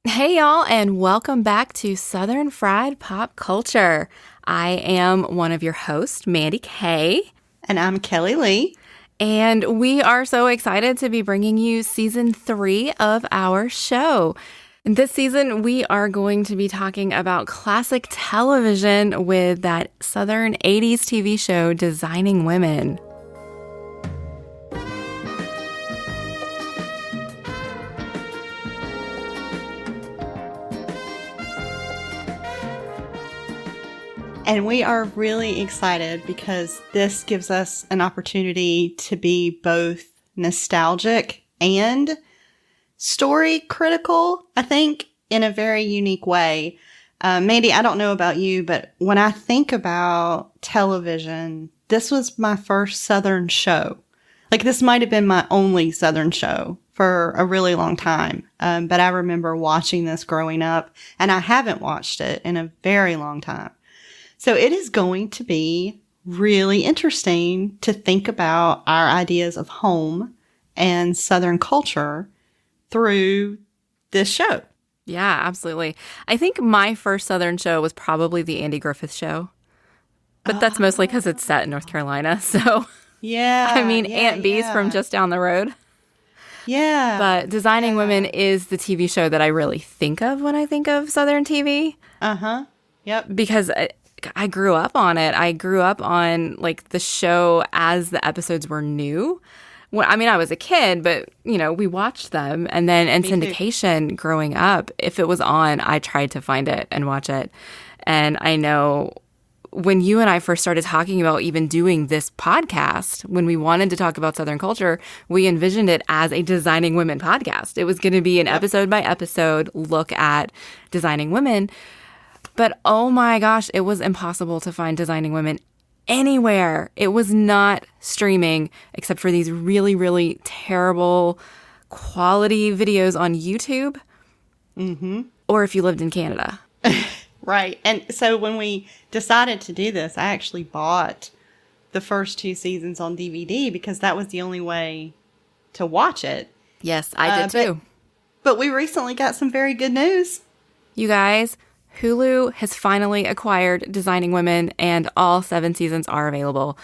Hey y'all, and welcome back to Southern Fried Pop Culture. I am one of your hosts, Mandi K. And I'm Kelly Lee. And we are so excited to be bringing you season 3 of our show. In this season, we are going to be talking about classic television with that Southern 80s TV show, Designing Women. And we are really excited because this gives us an opportunity to be both nostalgic and story critical, I think, in a very unique way. Mandi, I don't know about you, but when I think about television, this was my first Southern show. Like, this might have been my only Southern show for a really long time. But I remember watching this growing up, and I haven't watched it in a very long time. So it is going to be really interesting to think about our ideas of home and Southern culture through this show. Yeah, absolutely. I think my first Southern show was probably the Andy Griffith Show. But that's mostly because it's set in North Carolina. So, yeah. I mean, Aunt Bee's from just down the road. Yeah. But Designing Women is the TV show that I really think of when I think of Southern TV. Uh-huh. Yep. Because I grew up on it. I grew up on like the show as the episodes were new. Well, I mean, I was a kid, but, you know, we watched them. And then in syndication growing up, if it was on, I tried to find it and watch it. And I know when you and I first started talking about even doing this podcast, when we wanted to talk about Southern culture, we envisioned it as a Designing Women podcast. It was going to be an episode by episode look at Designing Women. But oh my gosh, it was impossible to find Designing Women anywhere. It was not streaming except for these really, really terrible quality videos on YouTube. Mm-hmm. Or if you lived in Canada. Right. And so when we decided to do this, I actually bought the first 2 seasons on DVD because that was the only way to watch it. Yes, I did too. But we recently got some very good news. You guys, Hulu has finally acquired Designing Women, and all 7 seasons are available.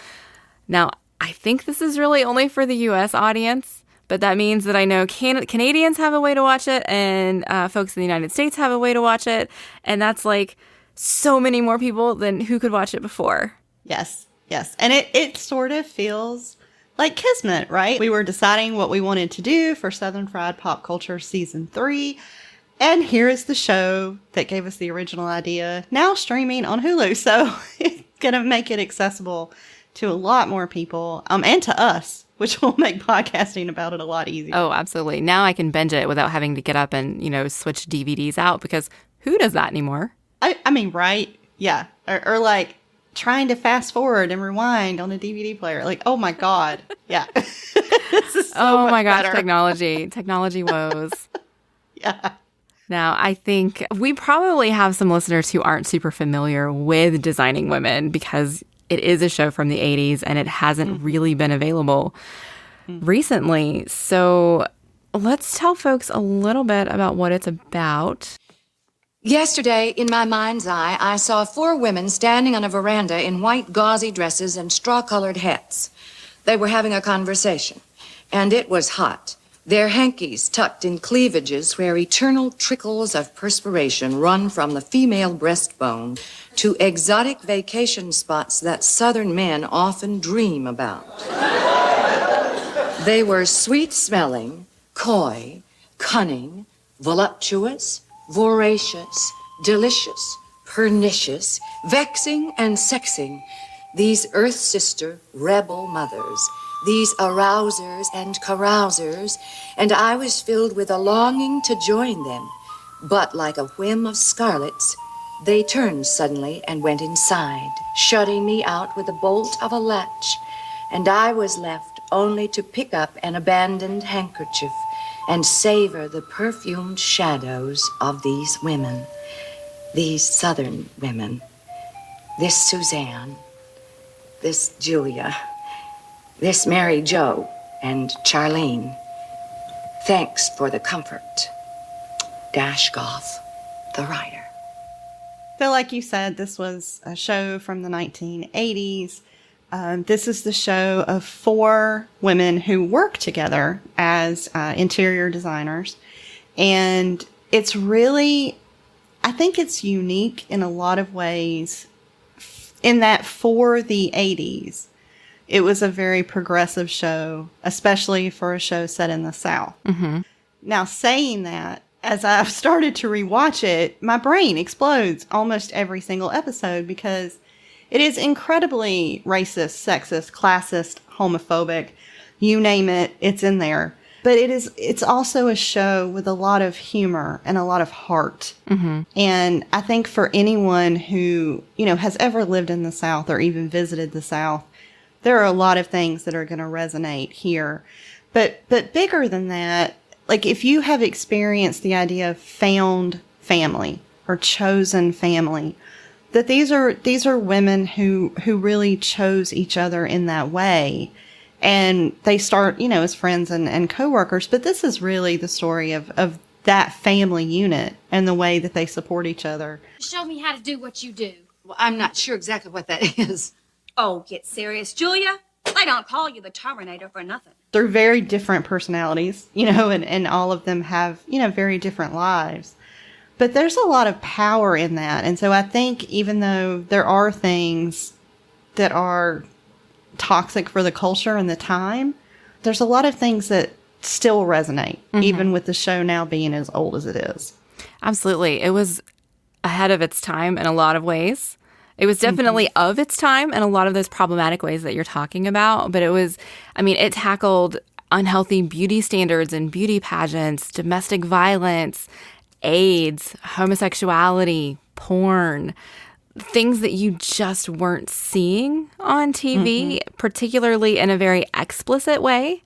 Now, I think this is really only for the U.S. audience, but that means that I know Canadians have a way to watch it, and folks in the United States have a way to watch it, and that's like so many more people than who could watch it before. Yes, yes. And it sort of feels like kismet, right? We were deciding what we wanted to do for Southern Fried Pop Culture Season 3, and here is the show that gave us the original idea, now streaming on Hulu. So it's going to make it accessible to a lot more people and to us, which will make podcasting about it a lot easier. Oh, absolutely. Now I can binge it without having to get up and, switch DVDs out, because who does that anymore? I mean, right? Yeah. Or like trying to fast forward and rewind on a DVD player. Like, oh my God. Yeah. This is so much better. Technology woes. Yeah. Now, I think we probably have some listeners who aren't super familiar with Designing Women because it is a show from the 80s and it hasn't really been available recently. So let's tell folks a little bit about what it's about. Yesterday, in my mind's eye, I saw 4 women standing on a veranda in white gauzy dresses and straw-colored hats. They were having a conversation, and it was hot. Their hankies tucked in cleavages where eternal trickles of perspiration run from the female breastbone to exotic vacation spots that Southern men often dream about. They were sweet-smelling, coy, cunning, voluptuous, voracious, delicious, pernicious, vexing, and sexing. These earth sister rebel mothers, these arousers and carousers, and I was filled with a longing to join them. But like a whim of scarlets, they turned suddenly and went inside, shutting me out with the bolt of a latch, and I was left only to pick up an abandoned handkerchief and savor the perfumed shadows of these women, these Southern women, this Suzanne, this Julia, this Mary Jo, and Charlene. Thanks for the comfort. Dashkoff, the writer. So like you said, this was a show from the 1980s. This is the show of 4 women who work together as interior designers. And it's really, I think it's unique in a lot of ways in that for the 80s, it was a very progressive show, especially for a show set in the South. Mm-hmm. Now, saying that, as I've started to rewatch it, my brain explodes almost every single episode because it is incredibly racist, sexist, classist, homophobic. You name it, it's in there. But it's also a show with a lot of humor and a lot of heart. Mm-hmm. And I think for anyone who, has ever lived in the South or even visited the South, there are a lot of things that are going to resonate here. But bigger than that, like if you have experienced the idea of found family or chosen family, that these are women who really chose each other in that way. And they start, as friends and coworkers. But this is really the story of that family unit and the way that they support each other. Show me how to do what you do. Well, I'm not sure exactly what that is. Oh, get serious, Julia. They don't call you the Terminator for nothing. They're very different personalities, and all of them have, very different lives. But there's a lot of power in that. And so I think even though there are things that are toxic for the culture and the time, there's a lot of things that still resonate, even with the show now being as old as it is. Absolutely. It was ahead of its time in a lot of ways. It was definitely of its time in a lot of those problematic ways that you're talking about. But it tackled unhealthy beauty standards and beauty pageants, domestic violence, AIDS, homosexuality, porn, things that you just weren't seeing on TV, particularly in a very explicit way.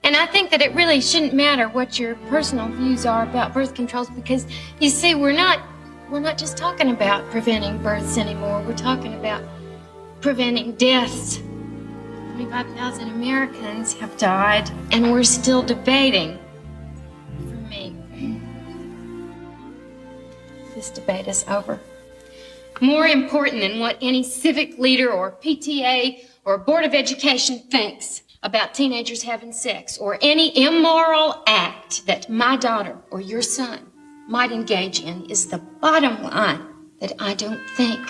And I think that it really shouldn't matter what your personal views are about birth controls because, you see, we're not just talking about preventing births anymore. We're talking about preventing deaths. 25,000 Americans have died, and we're still debating. For me, this debate is over. More important than what any civic leader or PTA or Board of Education thinks about teenagers having sex or any immoral act that my daughter or your son might engage in is the bottom line that I don't think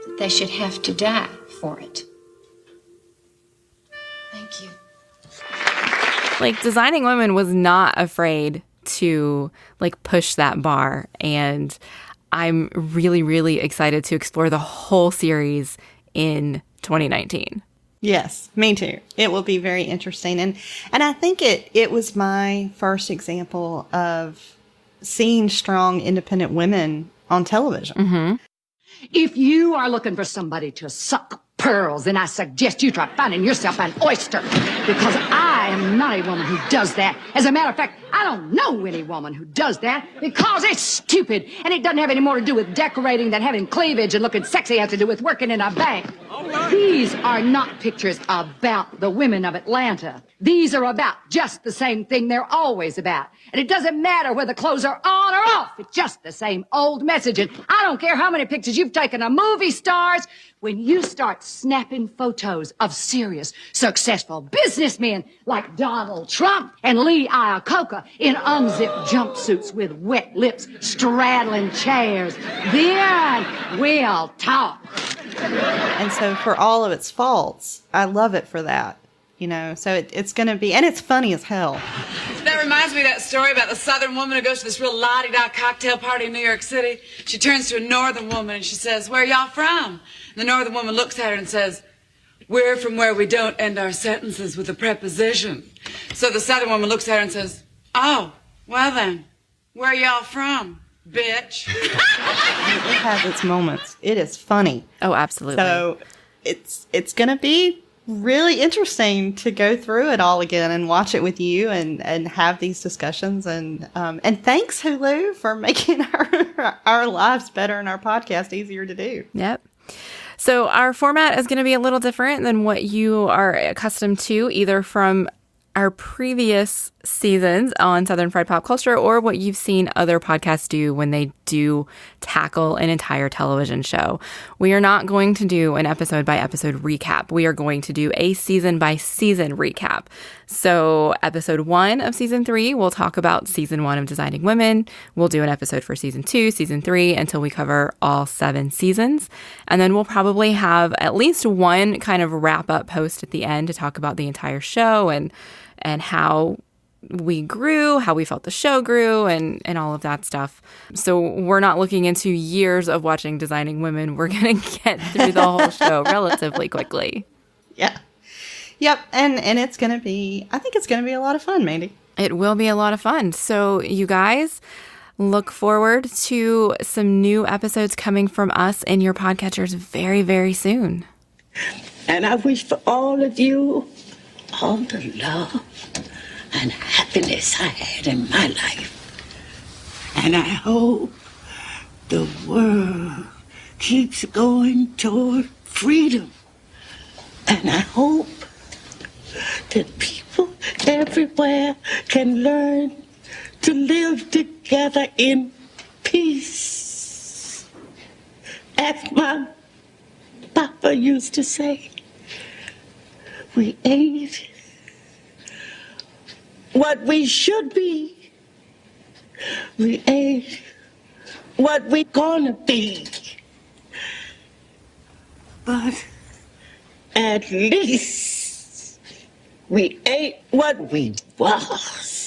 that they should have to die for it. Thank you. Like, Designing Women was not afraid to push that bar, and I'm really, really excited to explore the whole series in 2019. Yes, me too. It will be very interesting. And I think it was my first example of seeing strong, independent women on television. Mm-hmm. If you are looking for somebody to suck pearls, then I suggest you try finding yourself an oyster, because I am not a woman who does that. As a matter of fact, I don't know any woman who does that because it's stupid, and it doesn't have any more to do with decorating than having cleavage and looking sexy has to do with working in a bank. These are not pictures about the women of Atlanta. These are about just the same thing they're always about. And it doesn't matter whether clothes are on or off. It's just the same old message. And I don't care how many pictures you've taken of movie stars. When you start snapping photos of serious, successful businessmen like Donald Trump and Lee Iacocca in unzipped jumpsuits with wet lips straddling chairs, then we'll talk. And so for all of its faults, I love it for that. So it's going to be, and it's funny as hell. That reminds me of that story about the Southern woman who goes to this real la-di-da cocktail party in New York City. She turns to a Northern woman and she says, "Where y'all from?" And the Northern woman looks at her and says, "We're from where we don't end our sentences with a preposition." So the Southern woman looks at her and says, "Oh, well then, where y'all from, bitch?" It has its moments. It is funny. Oh, absolutely. So it's going to be really interesting to go through it all again and watch it with you and have these discussions. And thanks, Hulu, for making our lives better and our podcast easier to do. Yep. So our format is going to be a little different than what you are accustomed to, either from our previous seasons on Southern Fried Pop Culture or what you've seen other podcasts do when they do tackle an entire television show. We are not going to do an episode by episode recap. We are going to do a season by season recap. So episode 1 of season 3, we'll talk about season 1 of Designing Women. We'll do an episode for season 2, season 3, until we cover all 7 seasons. And then we'll probably have at least one kind of wrap up post at the end to talk about the entire show and how we grew, how we felt the show grew, and all of that stuff. So we're not looking into years of watching Designing Women. We're going to get through the whole show relatively quickly. Yeah. Yep. And it's going to be, I think it's going to be a lot of fun, Mandy. It will be a lot of fun. So you guys look forward to some new episodes coming from us in your podcatchers very, very soon. And I wish for all of you all the love and happiness I had in my life. And I hope the world keeps going toward freedom. And I hope that people everywhere can learn to live together in peace. As my papa used to say, we ain't what we should be. We ain't what we gonna be. But at least we ain't what we was.